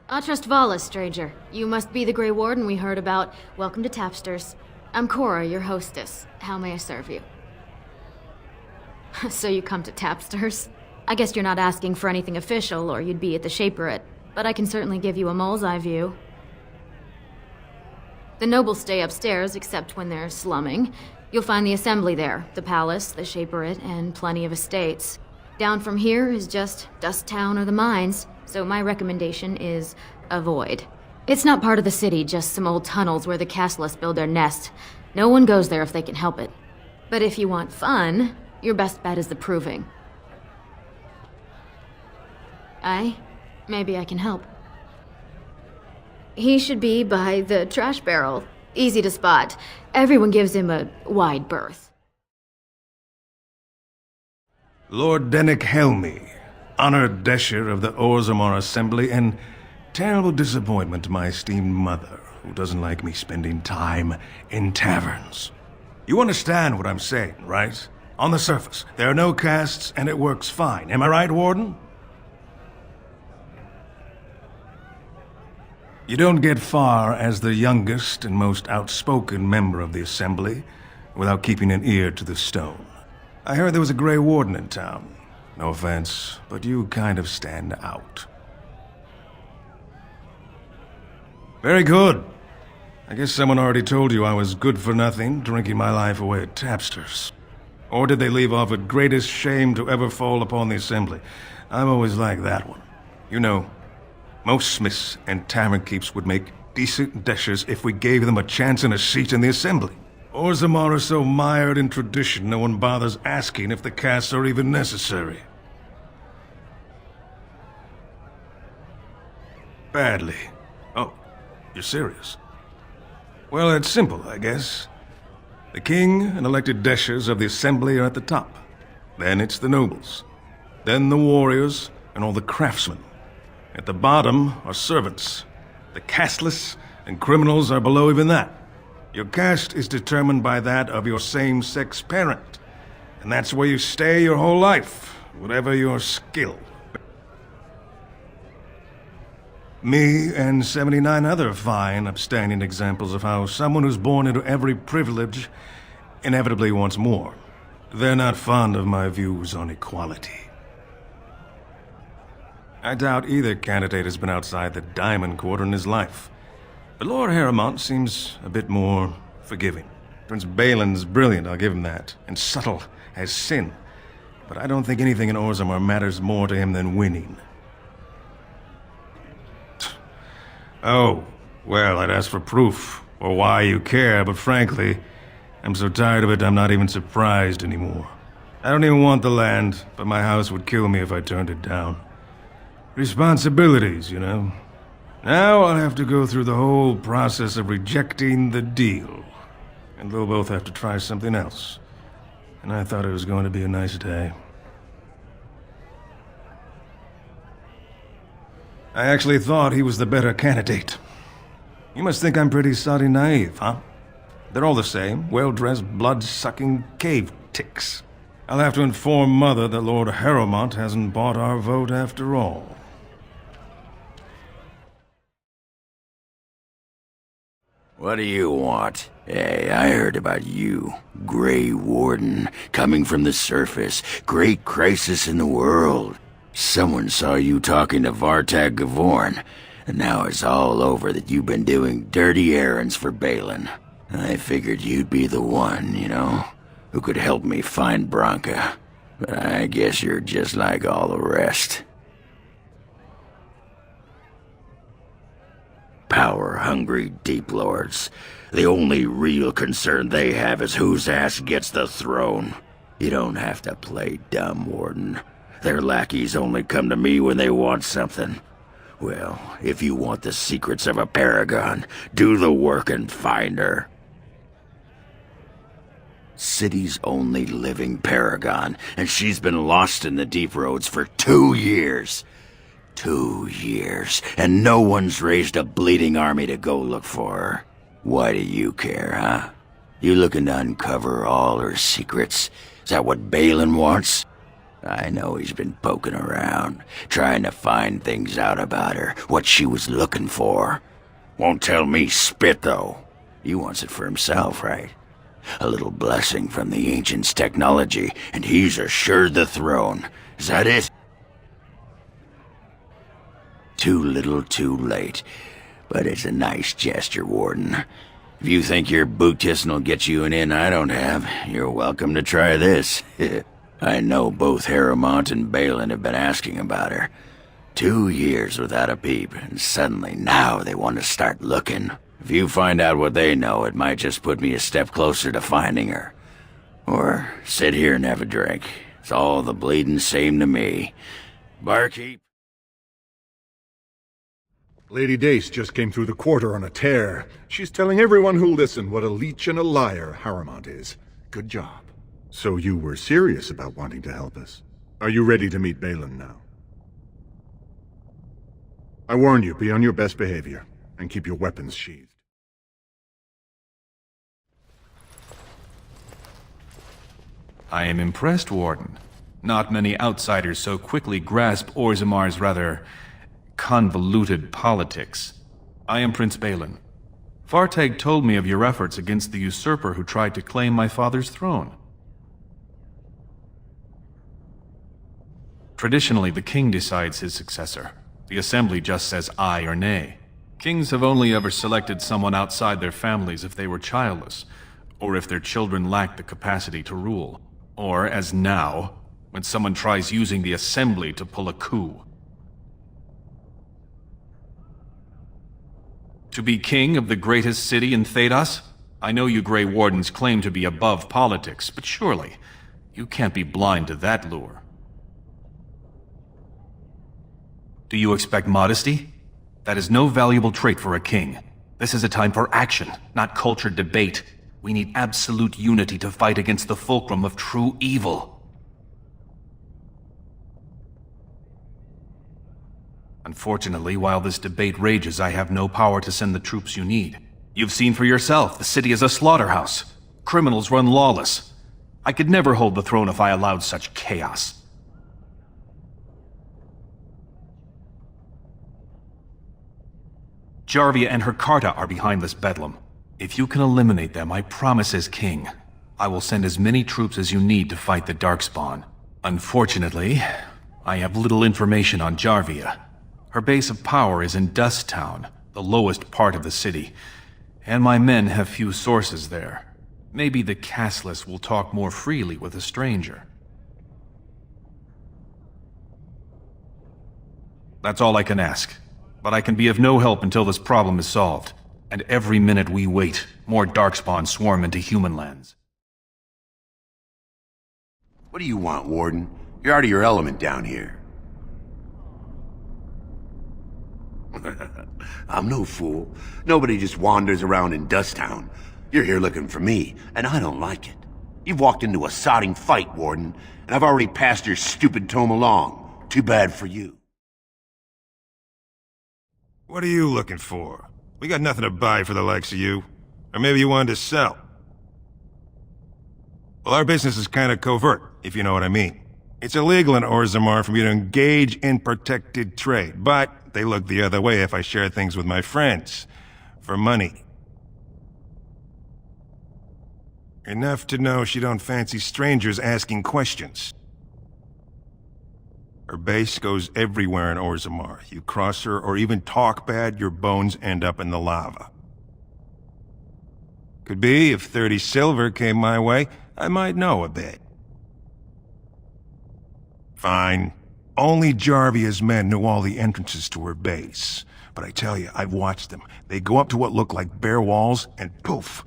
Trust Vala, stranger. You must be the Grey Warden we heard about. Welcome to Tapsters. I'm Cora, your hostess. How may I serve you? So you come to Tapsters? I guess you're not asking for anything official, or you'd be at the Shaperate, but I can certainly give you a mole's eye view. The nobles stay upstairs, except when they're slumming. You'll find the assembly there, the palace, the Shaperate, and plenty of estates. Down from here is just Dust Town or the mines, so my recommendation is avoid. It's not part of the city, just some old tunnels where the casteless build their nest. No one goes there if they can help it. But if you want fun, your best bet is the Proving. Maybe I can help. He should be by the trash barrel. Easy to spot. Everyone gives him a wide berth. Lord Dennick Helmy, honored Desher of the Orzammar Assembly, and terrible disappointment to my esteemed mother, who doesn't like me spending time in taverns. You understand what I'm saying, right? On the surface, there are no castes, and it works fine. Am I right, Warden? You don't get far as the youngest and most outspoken member of the Assembly without keeping an ear to the stone. I heard there was a Grey Warden in town. No offense, but you kind of stand out. Very good. I guess someone already told you I was good for nothing, drinking my life away at Tapsters. Or did they leave off at greatest shame to ever fall upon the Assembly? I've always liked that one. You know, most smiths and tavern keeps would make decent deshers if we gave them a chance and a seat in the Assembly. Orzammar is so mired in tradition, no one bothers asking if the castes are even necessary. Badly. Oh, you're serious? Well, it's simple, I guess. The king and elected deshers of the Assembly are at the top. Then it's the nobles. Then the warriors and all the craftsmen. At the bottom are servants. The casteless and criminals are below even that. Your caste is determined by that of your same-sex parent. And that's where you stay your whole life, whatever your skill. Me and 79 other fine, upstanding examples of how someone who's born into every privilege inevitably wants more. They're not fond of my views on equality. I doubt either candidate has been outside the Diamond Quarter in his life. But Lord Harrowmont seems a bit more forgiving. Prince Balin's brilliant, I'll give him that, and subtle as sin. But I don't think anything in Orzammar matters more to him than winning. Oh, well, I'd ask for proof, or why you care, but frankly, I'm so tired of it I'm not even surprised anymore. I don't even want the land, but my house would kill me if I turned it down. Responsibilities, you know. Now I'll have to go through the whole process of rejecting the deal. And they'll both have to try something else. And I thought it was going to be a nice day. I actually thought he was the better candidate. You must think I'm pretty soddy naive, huh? They're all the same, well-dressed, blood-sucking cave ticks. I'll have to inform Mother that Lord Harrowmont hasn't bought our vote after all. What do you want? Hey, I heard about you. Grey Warden, coming from the surface. Great crisis in the world. Someone saw you talking to Vartag Gavorn, and now it's all over that you've been doing dirty errands for Balin. I figured you'd be the one, you know, who could help me find Branka. But I guess you're just like all the rest. Power-hungry deep lords. The only real concern they have is whose ass gets the throne. You don't have to play dumb, Warden. Their lackeys only come to me when they want something. Well, if you want the secrets of a paragon, do the work and find her. City's only living paragon, and she's been lost in the deep roads for 2 years. 2 years, and no one's raised a bleeding army to go look for her. Why do you care, huh? You looking to uncover all her secrets? Is that what Balin wants? I know he's been poking around, trying to find things out about her, what she was looking for. Won't tell me spit, though. He wants it for himself, right? A little blessing from the ancients' technology, and he's assured the throne. Is that it? Too little, too late. But it's a nice gesture, Warden. If you think your boot kissing will get you an in I don't have, you're welcome to try this. I know both Harrowmont and Balin have been asking about her. 2 years without a peep, and suddenly now they want to start looking. If you find out what they know, it might just put me a step closer to finding her. Or sit here and have a drink. It's all the bleeding same to me. Barkeep? Lady Dace just came through the quarter on a tear. She's telling everyone who'll listen what a leech and a liar Harrowmont is. Good job. So you were serious about wanting to help us. Are you ready to meet Balin now? I warn you, be on your best behavior, and keep your weapons sheathed. I am impressed, Warden. Not many outsiders so quickly grasp Orzamar's rather convoluted politics. I am Prince Balin. Fartag told me of your efforts against the usurper who tried to claim my father's throne. Traditionally, the king decides his successor. The assembly just says aye or nay. Kings have only ever selected someone outside their families if they were childless, or if their children lacked the capacity to rule. Or, as now, when someone tries using the assembly to pull a coup. To be king of the greatest city in Thedas? I know you Grey Wardens claim to be above politics, but surely, you can't be blind to that lure. Do you expect modesty? That is no valuable trait for a king. This is a time for action, not cultured debate. We need absolute unity to fight against the fulcrum of true evil. Unfortunately, while this debate rages, I have no power to send the troops you need. You've seen for yourself, the city is a slaughterhouse. Criminals run lawless. I could never hold the throne if I allowed such chaos. Jarvia and her Carta are behind this bedlam. If you can eliminate them, I promise as king, I will send as many troops as you need to fight the Darkspawn. Unfortunately, I have little information on Jarvia. Her base of power is in Dust Town, the lowest part of the city, and my men have few sources there. Maybe the casteless will talk more freely with a stranger. That's all I can ask, but I can be of no help until this problem is solved. And every minute we wait, more Darkspawn swarm into human lands. What do you want, Warden? You're out of your element down here. I'm no fool. Nobody just wanders around in Dust Town. You're here looking for me, and I don't like it. You've walked into a sodding fight, Warden, and I've already passed your stupid tome along. Too bad for you. What are you looking for? We got nothing to buy for the likes of you. Or maybe you wanted to sell. Well, our business is kind of covert, if you know what I mean. It's illegal in Orzammar for me to engage in protected trade, but they look the other way if I share things with my friends. For money. Enough to know she don't fancy strangers asking questions. Her base goes everywhere in Orzammar. You cross her or even talk bad, your bones end up in the lava. Could be, if 30 silver came my way, I might know a bit. Fine. Only Jarvia's men knew all the entrances to her base. But I tell you, I've watched them. They go up to what look like bare walls, and poof!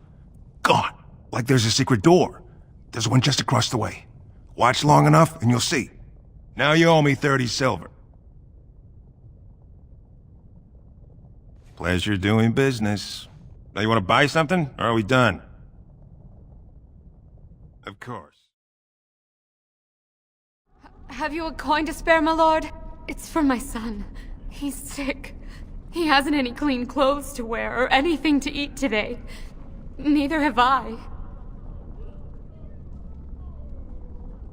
Gone! Like there's a secret door. There's one just across the way. Watch long enough, and you'll see. Now you owe me 30 silver. Pleasure doing business. Now you want to buy something, or are we done? Of course. Have you a coin to spare, my lord? It's for my son. He's sick. He hasn't any clean clothes to wear or anything to eat today. Neither have I.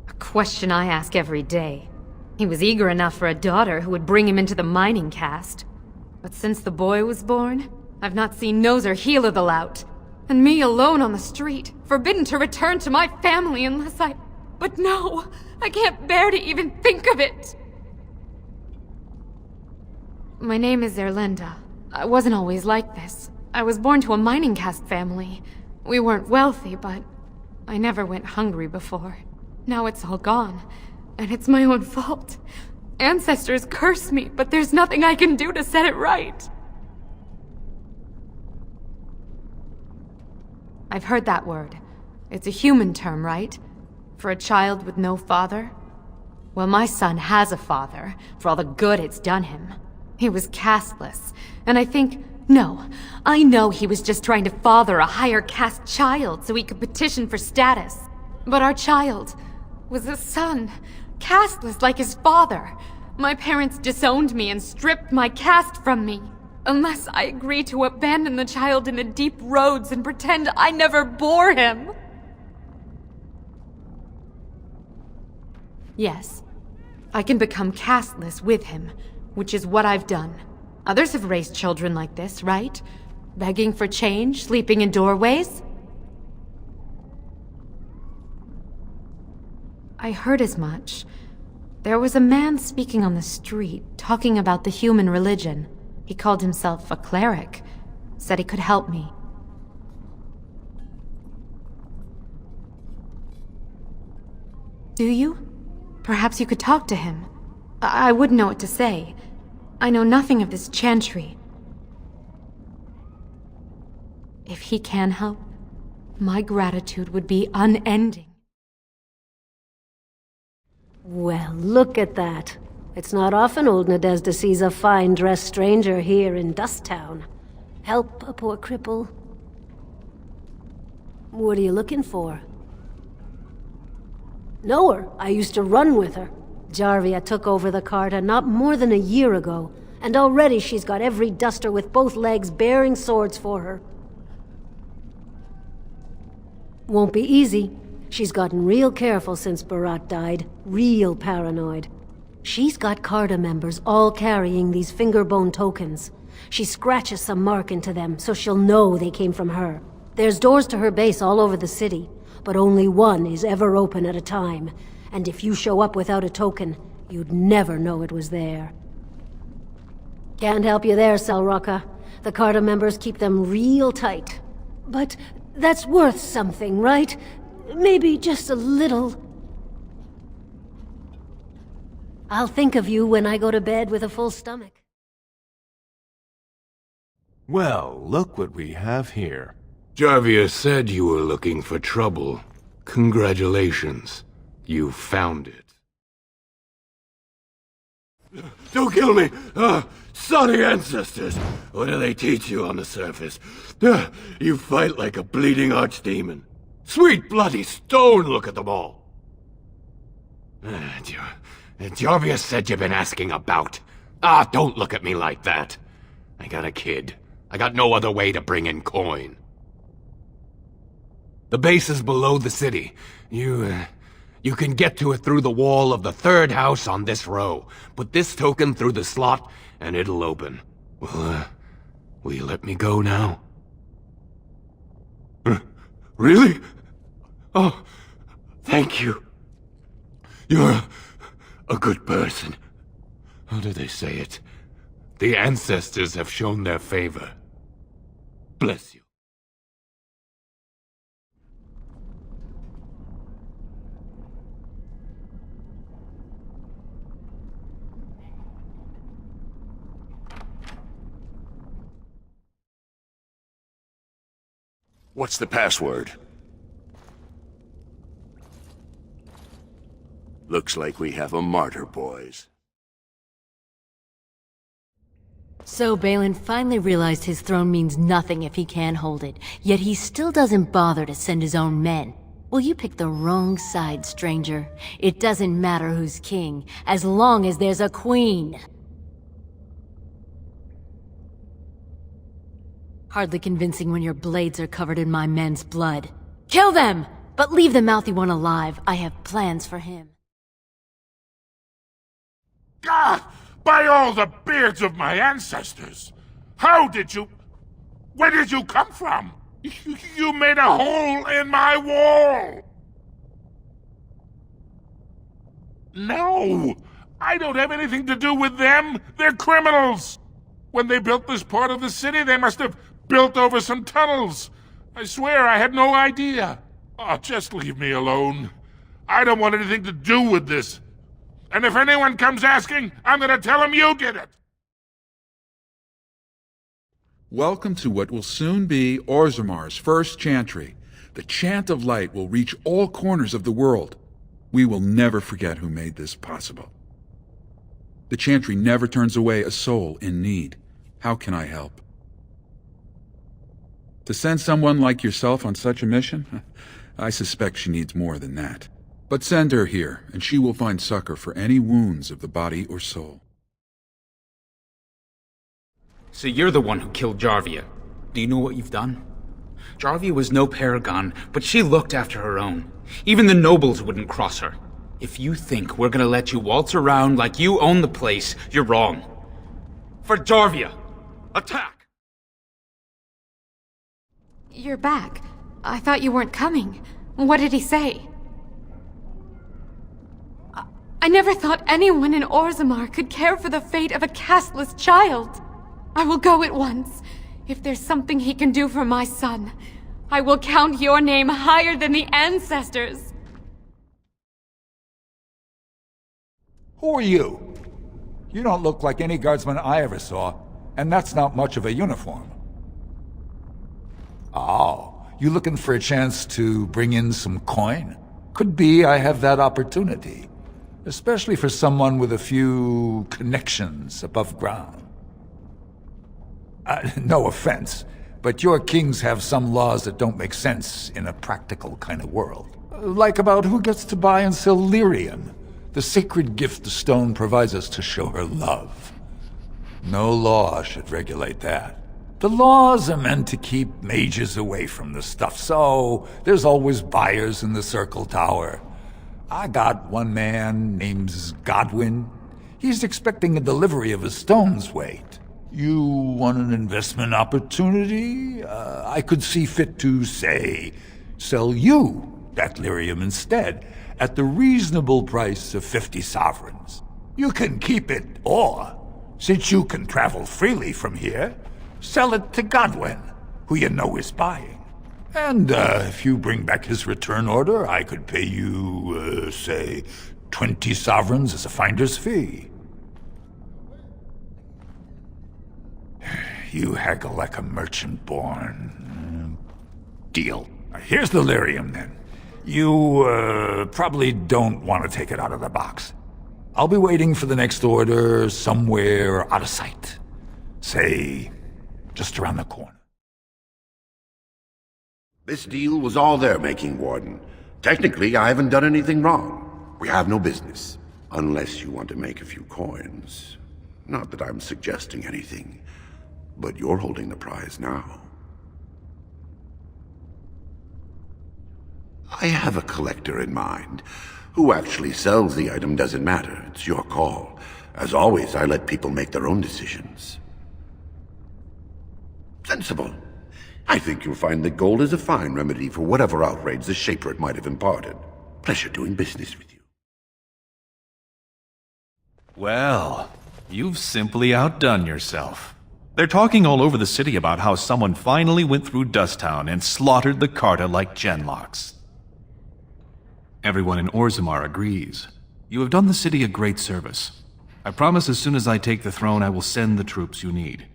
A question I ask every day. He was eager enough for a daughter who would bring him into the mining caste. But since the boy was born, I've not seen nose or heel of the lout. And me alone on the street, forbidden to return to my family unless I... But no, I can't bear to even think of it! My name is Erlinda. I wasn't always like this. I was born to a mining caste family. We weren't wealthy, but I never went hungry before. Now it's all gone, and it's my own fault. Ancestors curse me, but there's nothing I can do to set it right. I've heard that word. It's a human term, right? For a child with no father? Well, my son has a father, for all the good it's done him. He was casteless, and I know he was just trying to father a higher caste child so he could petition for status. But our child was a son, casteless like his father. My parents disowned me and stripped my caste from me. Unless I agree to abandon the child in the deep roads and pretend I never bore him. Yes, I can become casteless with him, which is what I've done. Others have raised children like this, right? Begging for change, sleeping in doorways? I heard as much. There was a man speaking on the street, talking about the human religion. He called himself a cleric. Said he could help me. Do you? Perhaps you could talk to him. I wouldn't know what to say. I know nothing of this chantry. If he can help, my gratitude would be unending. Well, look at that. It's not often old Nadezda sees a fine-dressed stranger here in Dust Town. Help a poor cripple. What are you looking for? Know her. I used to run with her. Jarvia took over the Carta not more than a year ago, and already she's got every duster with both legs bearing swords for her. Won't be easy. She's gotten real careful since Barat died. Real paranoid. She's got Carta members all carrying these fingerbone tokens. She scratches some mark into them so she'll know they came from her. There's doors to her base all over the city, but only one is ever open at a time. And if you show up without a token, you'd never know it was there. Can't help you there, Selrocka. The Carta members keep them real tight. But that's worth something, right? Maybe just a little. I'll think of you when I go to bed with a full stomach. Well, look what we have here. Jarvia said you were looking for trouble. Congratulations. You found it. Don't kill me! Sorry ancestors! What do they teach you on the surface? You fight like a bleeding archdemon. Sweet bloody stone, look at them all! Jarvia said you've been asking about. Don't look at me like that. I got a kid. I got no other way to bring in coin. The base is below the city. You can get to it through the wall of the third house on this row. Put this token through the slot, and it'll open. Well, will you let me go now? Really? Oh, thank you. You're a good person. How do they say it? The ancestors have shown their favor. Bless you. What's the password? Looks like we have a martyr, boys. So Balin finally realized his throne means nothing if he can't hold it, yet he still doesn't bother to send his own men. Well, you picked the wrong side, stranger. It doesn't matter who's king, as long as there's a queen. Hardly convincing when your blades are covered in my men's blood. Kill them! But leave the mouthy one alive. I have plans for him. Ah! By all the beards of my ancestors! How did you... Where did you come from? You made a hole in my wall! No! I don't have anything to do with them! They're criminals! When they built this part of the city, they must have built over some tunnels. I swear I had no idea. Oh, just leave me alone. I don't want anything to do with this. And if anyone comes asking, I'm gonna tell them you did it! Welcome to what will soon be Orzammar's first chantry. The chant of light will reach all corners of the world. We will never forget who made this possible. The chantry never turns away a soul in need. How can I help? To send someone like yourself on such a mission? I suspect she needs more than that. But send her here, and she will find succor for any wounds of the body or soul. So you're the one who killed Jarvia. Do you know what you've done? Jarvia was no paragon, but she looked after her own. Even the nobles wouldn't cross her. If you think we're gonna let you waltz around like you own the place, you're wrong. For Jarvia, attack! You're back. I thought you weren't coming. What did he say? I never thought anyone in Orzammar could care for the fate of a casteless child. I will go at once. If there's something he can do for my son, I will count your name higher than the ancestors. Who are you? You don't look like any guardsman I ever saw, and that's not much of a uniform. Oh, you looking for a chance to bring in some coin? Could be I have that opportunity, especially for someone with a few connections above ground. No offense, but your kings have some laws that don't make sense in a practical kind of world. Like about who gets to buy and sell lyrium, the sacred gift the stone provides us to show her love. No law should regulate that. The laws are meant to keep mages away from the stuff, so there's always buyers in the Circle Tower. I got one man named Godwin. He's expecting a delivery of a stone's weight. You want an investment opportunity? I could see fit to, say, sell you that lyrium instead, at the reasonable price of 50 sovereigns. You can keep it, or, since you can travel freely from here, sell it to Godwin, who you know is buying. And if you bring back his return order, I could pay you, say, 20 sovereigns as a finder's fee. You haggle like a merchant born. Deal. Here's the lyrium, then. You, probably don't want to take it out of the box. I'll be waiting for the next order somewhere out of sight. Say, just around the corner. This deal was all their making, Warden. Technically, I haven't done anything wrong. We have no business. Unless you want to make a few coins. Not that I'm suggesting anything. But you're holding the prize now. I have a collector in mind. Who actually sells the item doesn't matter. It's your call. As always, I let people make their own decisions. Sensible. I think you'll find that gold is a fine remedy for whatever outrage the Shaper it might have imparted. Pleasure doing business with you. Well, you've simply outdone yourself. They're talking all over the city about how someone finally went through Dusttown and slaughtered the Carta like genlocks. Everyone in Orzammar agrees. You have done the city a great service. I promise as soon as I take the throne, I will send the troops you need.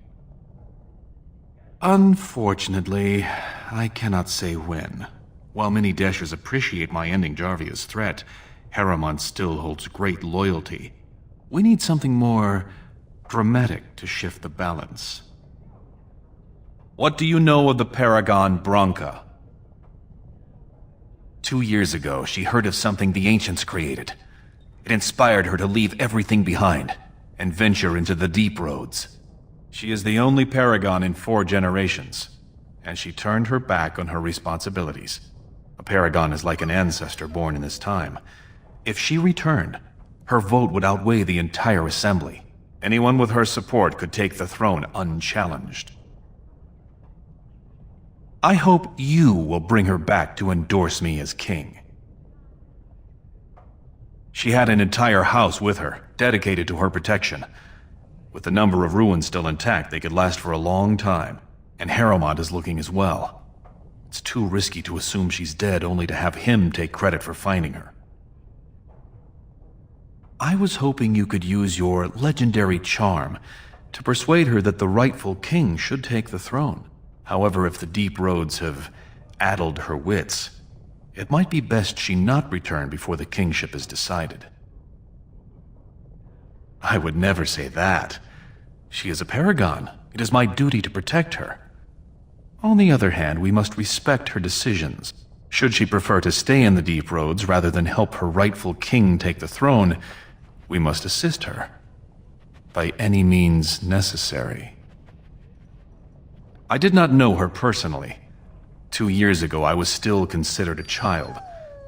Unfortunately, I cannot say when. While many Deshers appreciate my ending Jarvia's threat, Harriman still holds great loyalty. We need something more dramatic to shift the balance. What do you know of the Paragon Branca? 2 years ago, she heard of something the Ancients created. It inspired her to leave everything behind and venture into the deep roads. She is the only Paragon in 4 generations, and she turned her back on her responsibilities. A paragon is like an ancestor born in this time. If she returned, her vote would outweigh the entire assembly. Anyone with her support could take the throne unchallenged. I hope you will bring her back to endorse me as king. She had an entire house with her, dedicated to her protection. With the number of ruins still intact, they could last for a long time. And Harrowmont is looking as well. It's too risky to assume she's dead only to have him take credit for finding her. I was hoping you could use your legendary charm to persuade her that the rightful king should take the throne. However, if the deep roads have addled her wits, it might be best she not return before the kingship is decided. I would never say that. She is a paragon. It is my duty to protect her. On the other hand, we must respect her decisions. Should she prefer to stay in the deep roads rather than help her rightful king take the throne, we must assist her. By any means necessary. I did not know her personally. 2 years ago, I was still considered a child,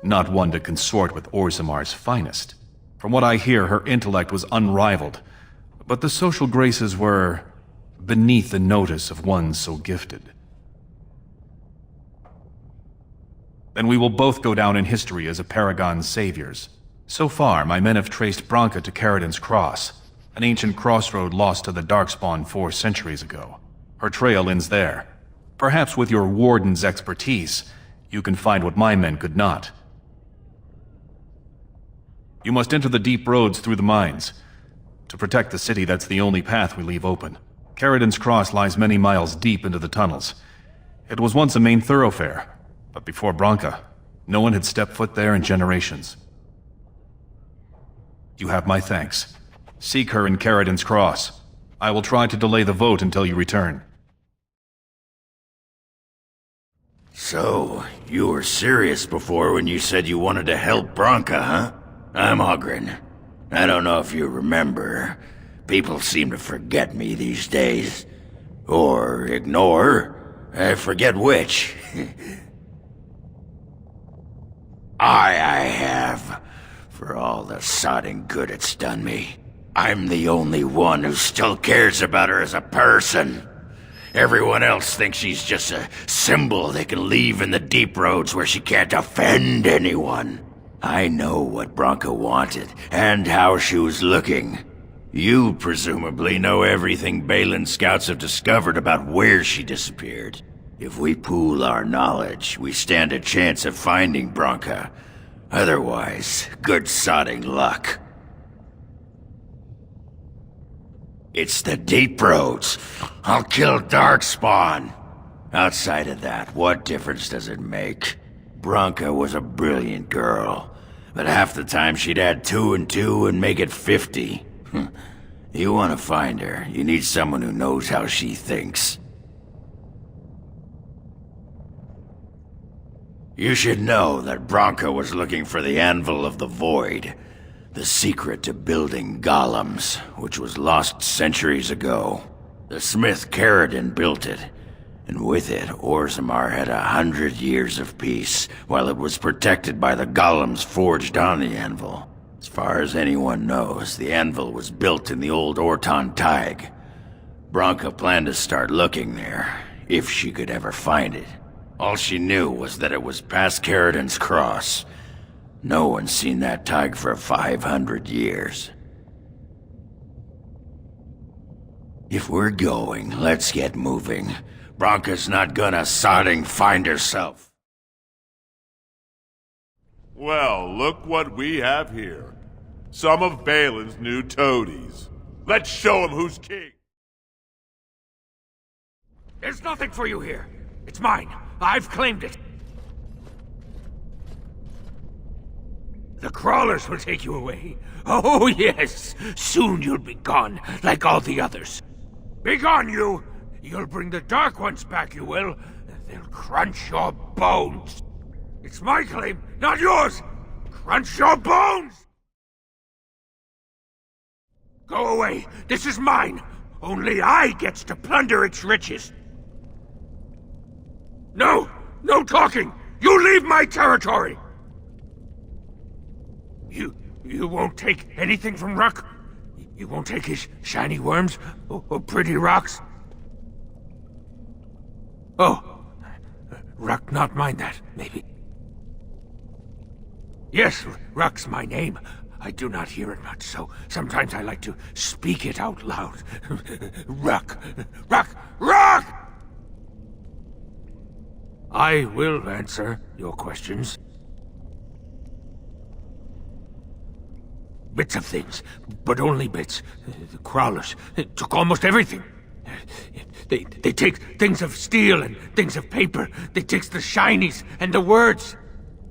not one to consort with Orzamar's finest. From what I hear, her intellect was unrivaled, but the social graces were beneath the notice of one so gifted. Then we will both go down in history as a paragon's saviors. So far, my men have traced Branka to Caridin's Cross, an ancient crossroad lost to the Darkspawn 4 centuries ago. Her trail ends there. Perhaps with your Warden's expertise, you can find what my men could not. You must enter the deep roads through the mines. To protect the city, that's the only path we leave open. Caridin's Cross lies many miles deep into the tunnels. It was once a main thoroughfare, but before Branka, no one had stepped foot there in generations. You have my thanks. Seek her in Caridin's Cross. I will try to delay the vote until you return. So, you were serious before when you said you wanted to help Branka, huh? I'm Ogren. I don't know if you remember. People seem to forget me these days. Or ignore. I forget which. I have. For all the sodding good it's done me. I'm the only one who still cares about her as a person. Everyone else thinks she's just a symbol they can leave in the deep roads where she can't offend anyone. I know what Branka wanted, and how she was looking. You presumably know everything Balin scouts have discovered about where she disappeared. If we pool our knowledge, we stand a chance of finding Branka. Otherwise, good sodding luck. It's the deep roads. I'll kill Darkspawn. Outside of that, what difference does it make? Branka was a brilliant girl, but half the time she'd add 2 and 2 and make it 50. You want to find her, you need someone who knows how she thinks. You should know that Branka was looking for the Anvil of the Void, the secret to building golems, which was lost centuries ago. The smith Caridin built it, and with it, Orzammar had 100 years of peace, while it was protected by the golems forged on the anvil. As far as anyone knows, the anvil was built in the old Orton Tig. Branka planned to start looking there, if she could ever find it. All she knew was that it was past Caridin's Cross. No one's seen that Tig for 500 years. If we're going, let's get moving. Branka's not gonna sodding find herself. Well, look what we have here. Some of Balin's new toadies. Let's show him who's king. There's nothing for you here. It's mine. I've claimed it. The crawlers will take you away. Oh, yes. Soon you'll be gone, like all the others. Be gone, you! You'll bring the Dark Ones back, you will. They'll crunch your bones. It's my claim, not yours! Crunch your bones! Go away. This is mine. Only I gets to plunder its riches. No! No talking! You leave my territory! You won't take anything from Ruck? You won't take his shiny worms or pretty rocks? Oh, Ruck not mind that, maybe. Yes, Ruck's my name. I do not hear it much, so sometimes I like to speak it out loud. Ruck! Ruck! Ruck! I will answer your questions. Bits of things, but only bits. The crawlers took almost everything. They take things of steel and things of paper. They takes the shinies and the words.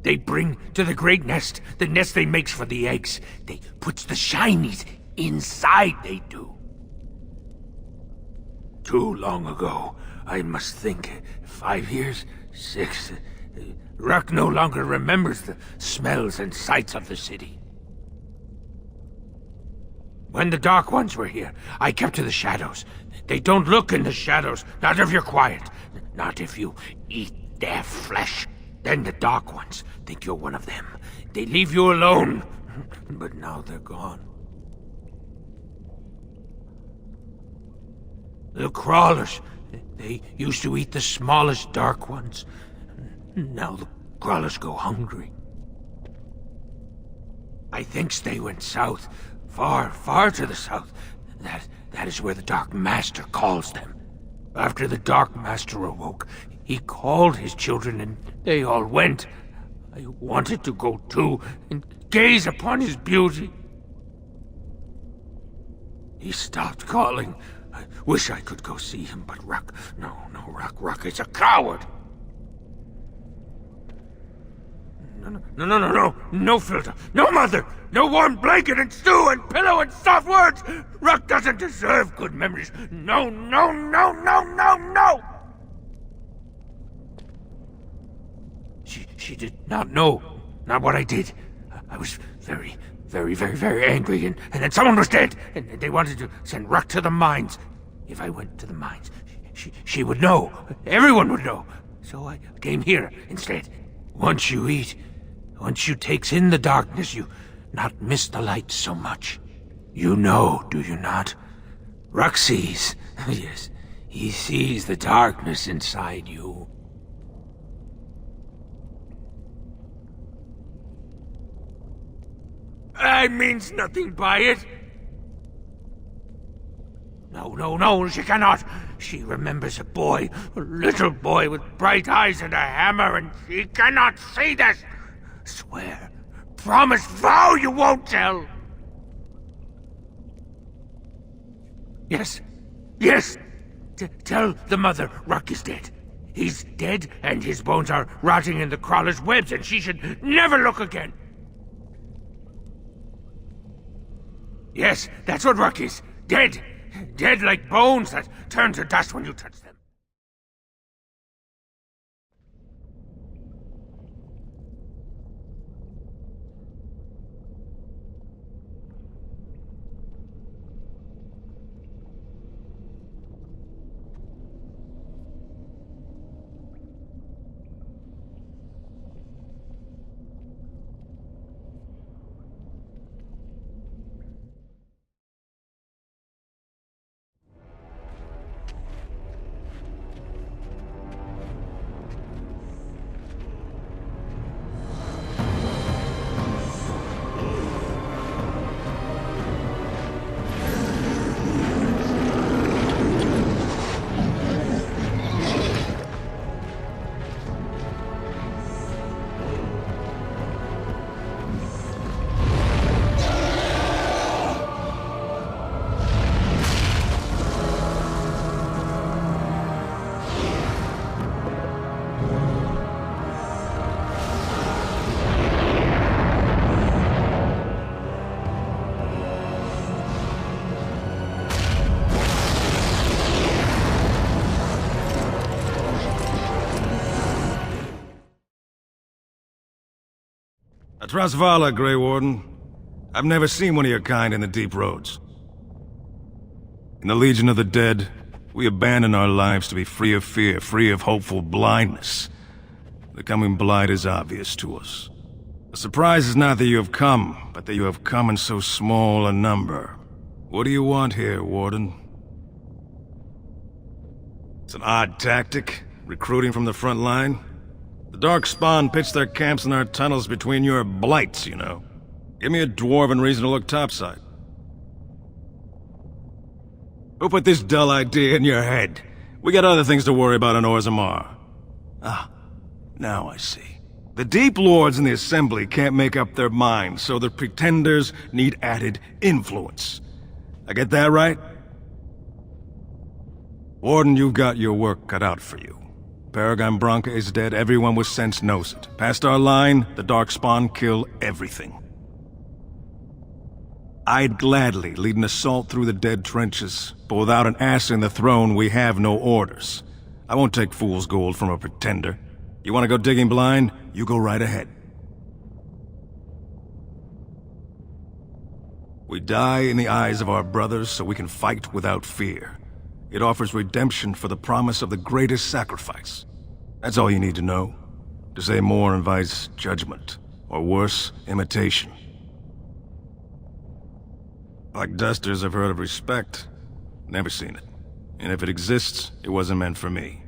They bring to the great nest, the nest they makes for the eggs. They puts the shinies inside, they do. Too long ago, I must think. 5 years? 6? Ruck no longer remembers the smells and sights of the city. When the Dark Ones were here, I kept to the shadows. They don't look in the shadows, not if you're quiet. Not if you eat their flesh. Then the Dark Ones think you're one of them. They leave you alone. But now they're gone. The crawlers, they used to eat the smallest Dark Ones. Now the crawlers go hungry. I think they went south. Far, far to the south. That is where the Dark Master calls them. After the Dark Master awoke, he called his children and they all went. I wanted to go too and gaze upon his beauty. He stopped calling. I wish I could go see him, but Ruck, no, Ruck is a coward. No filter, no mother, no warm blanket and stew and pillow and soft words. Ruck doesn't deserve good memories. No. She did not know, not what I did. I was very angry, and then someone was dead, and they wanted to send Ruck to the mines. If I went to the mines, she would know. Everyone would know. So I came here instead. Once you eat, once you takes in the darkness, you not miss the light so much. You know, do you not? Ruck sees. Yes, he sees the darkness inside you. I means nothing by it. No, she cannot. She remembers a boy, a little boy with bright eyes and a hammer, and she cannot see this. Swear, promise, vow you won't tell. Yes. Tell the mother Ruck is dead. He's dead, and his bones are rotting in the crawler's webs, and she should never look again. Yes, that's what Ruck is. Dead. Dead like bones that turn to dust when you touch them. Trasvala, Grey Warden. I've never seen one of your kind in the deep roads. In the Legion of the Dead, we abandon our lives to be free of fear, free of hopeful blindness. The coming blight is obvious to us. The surprise is not that you have come, but that you have come in so small a number. What do you want here, Warden? It's an odd tactic, recruiting from the front line. The Darkspawn pitch their camps in our tunnels between your blights, you know. Give me a dwarven reason to look topside. Who put this dull idea in your head? We got other things to worry about on Orzammar. Ah, now I see. The Deep Lords in the Assembly can't make up their minds, so the Pretenders need added influence. I get that right? Warden, you've got your work cut out for you. Paragon Branca is dead, everyone with sense knows it. Past our line, the Darkspawn kill everything. I'd gladly lead an assault through the dead trenches, but without an ass in the throne, we have no orders. I won't take fool's gold from a pretender. You want to go digging blind? You go right ahead. We die in the eyes of our brothers so we can fight without fear. It offers redemption for the promise of the greatest sacrifice. That's all you need to know. To say more invites judgment, or worse, imitation. Like dusters, I've heard of respect. Never seen it. And if it exists, it wasn't meant for me.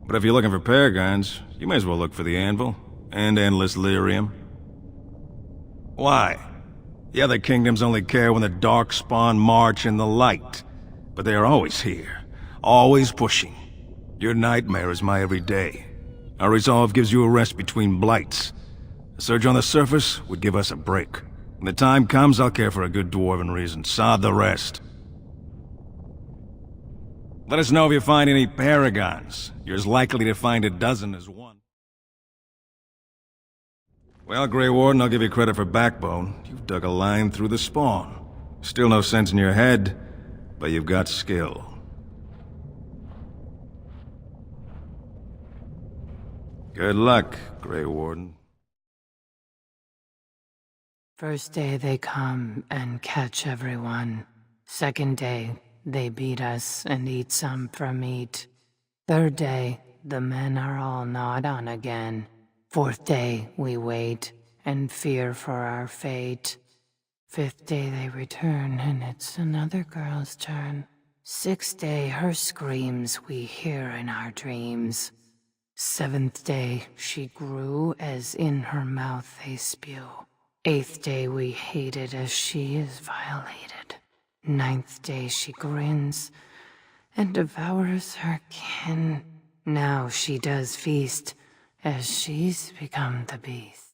But if you're looking for paragons, you may as well look for the Anvil, and endless lyrium. Why? The other kingdoms only care when the Darkspawn march in the light. But they are always here, always pushing. Your nightmare is my everyday. Our resolve gives you a rest between blights. A surge on the surface would give us a break. When the time comes, I'll care for a good dwarven reason. Sod the rest. Let us know if you find any paragons. You're as likely to find a dozen as one. Well, Grey Warden, I'll give you credit for backbone. You've dug a line through the spawn. Still no sense in your head, but you've got skill. Good luck, Grey Warden. First day they come and catch everyone. Second day, they beat us and eat some for meat. Third day, the men are all gnawed on again. Fourth day, we wait and fear for our fate. Fifth day they return and it's another girl's turn. Sixth day, her screams we hear in our dreams. Seventh day, she grew as in her mouth they spew. Eighth day we hated as she is violated. Ninth day she grins and devours her kin. Now she does feast as she's become the beast.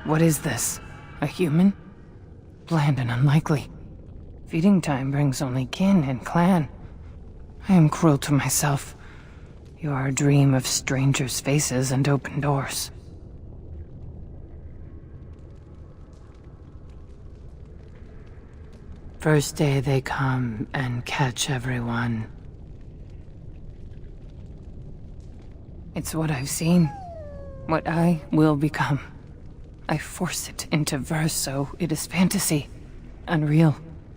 What is this? A human? Bland and unlikely. Feeding time brings only kin and clan. I am cruel to myself. You are a dream of strangers' faces and open doors. First day they come and catch everyone. It's what I've seen. What I will become. I force it into verse, so it is fantasy. Unreal.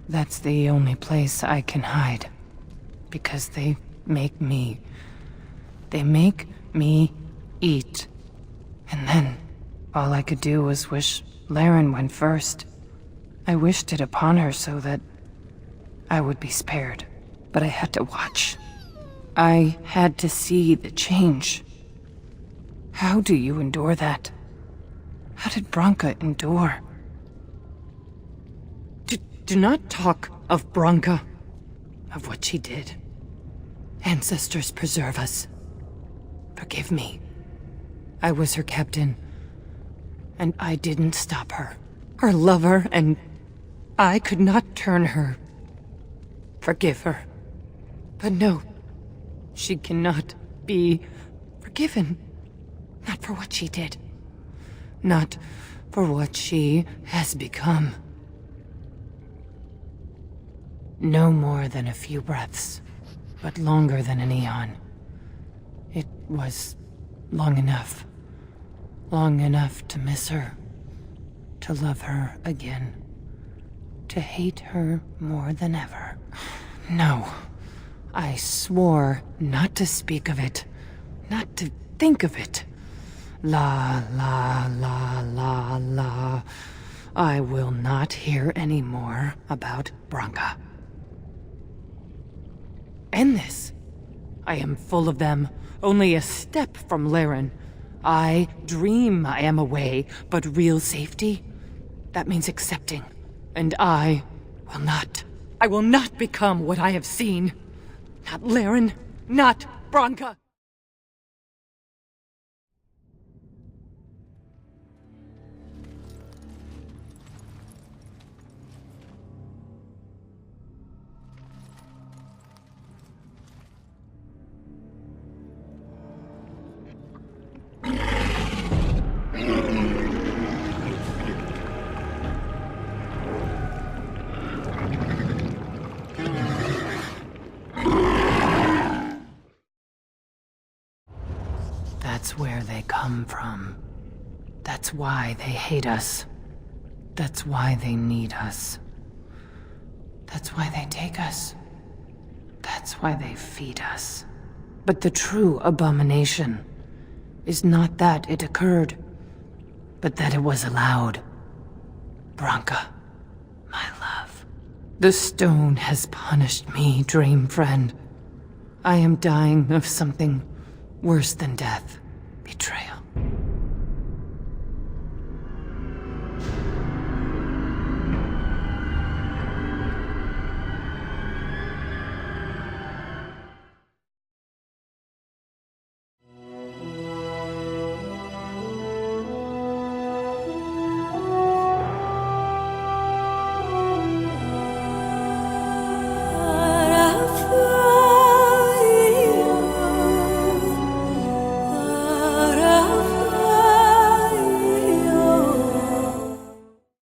That's the only place I can hide. Because they make me. They make me eat. And then, all I could do was wish Laren went first. I wished it upon her so that I would be spared. But I had to watch. I had to see the change. How do you endure that? How did Branca endure? Do not talk of Branca, of what she did. Ancestors preserve us. Forgive me. I was her captain, and I didn't stop her. Her lover, and I could not turn her. Forgive her. But no, she cannot be forgiven. Not for what she did. Not for what she has become. No more than a few breaths, but longer than an eon. It was long enough. Long enough to miss her, to love her again, to hate her more than ever. No, I swore not to speak of it, not to think of it. La, la, la, la, la. I will not hear any more about Branka. End this. I am full of them, only a step from Laren. I dream I am away, but real safety? That means accepting. And I will not. I will not become what I have seen. Not Laren, not Branka. That's where they come from. That's why they hate us. That's why they need us. That's why they take us. That's why they feed us. But the true abomination is not that it occurred, but that it was allowed. Branka, my love. The stone has punished me, dream friend. I am dying of something worse than death.